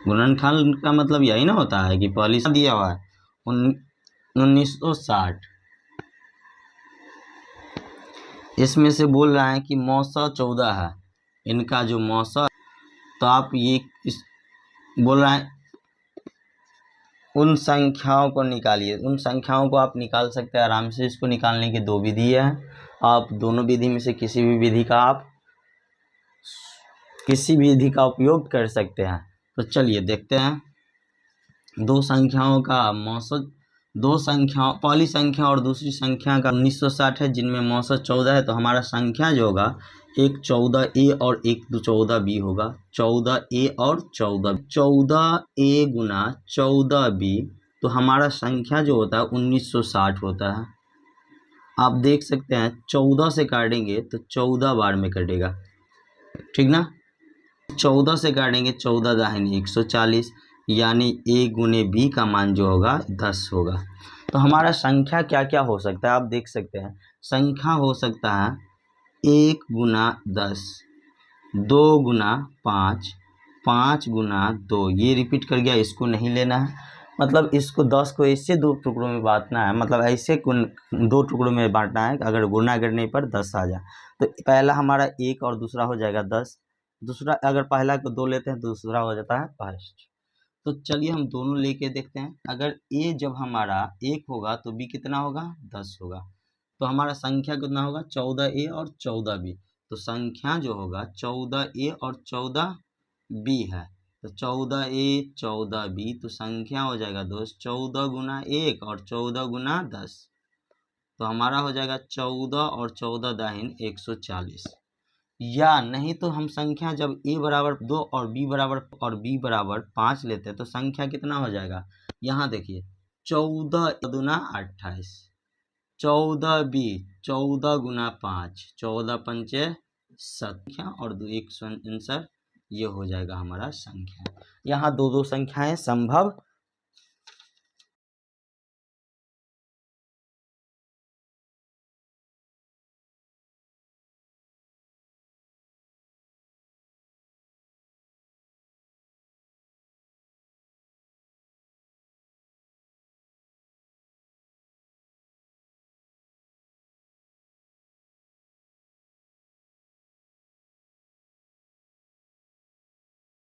गुणनखंड का मतलब यही ना होता है कि पहली दिया हुआ है 1960, इसमें से बोल रहा है कि मौसा 14 है, इनका जो मौसा, तो आप ये इस बोल रहा है उन संख्याओं को निकालिए। उन संख्याओं को आप निकाल सकते हैं आराम से। इसको निकालने की दो विधि है, आप दोनों विधि में से किसी भी विधि का उपयोग कर सकते हैं। तो चलिए देखते हैं दो संख्याओं का मौसम, दो संख्याओं, पहली संख्या और दूसरी संख्या का 1960 है, जिनमें मौसम 14 है। तो हमारा संख्या जो होगा एक 14A और एक 14B होगा। 14A और 14A गुना 14B, तो हमारा संख्या जो होता है 1960 होता है। आप देख सकते हैं 14 से काटेंगे तो 14 बार में कटेगा, ठीक ना। 14 से काटेंगे 14 दाहिने 140, यानी A गुने B का मान जो होगा 10 होगा। तो हमारा संख्या क्या क्या हो सकता है आप देख सकते हैं। संख्या हो सकता है 1 गुना 10, 2 गुना 5, 5 गुना 2, ये रिपीट कर गया, इसको नहीं लेना है। मतलब इसको 10 को ऐसे दो टुकड़ों में बांटना है, मतलब ऐसे दो टुकड़ों में बांटना है, अगर गुना करने पर 10 आ जाए तो पहला हमारा 1 और दूसरा हो जाएगा 10। दूसरा अगर पहला को 2 लेते हैं तो दूसरा हो जाता है 5। तो चलिए हम दोनों लेके देखते हैं। अगर A जब हमारा 1 होगा तो B कितना होगा 10 होगा। तो हमारा संख्या कितना होगा 14A और 14B। तो संख्या जो होगा 14A और 14B है। तो 14A 14B, तो संख्या हो जाएगा दोस्त 14 गुना 1 और 14 गुना 10। तो हमारा हो जाएगा 14 और 14 दाहिन 140। या नहीं तो हम संख्या जब A बराबर 2 और B बराबर 5 लेते हैं तो संख्या कितना हो जाएगा। यहाँ देखिए 14 दूना 28, 14B 14 गुना 5, 14 पंचे संख्या और 1 आंसर, ये हो जाएगा हमारा संख्या। यहाँ दो संख्याएं संभव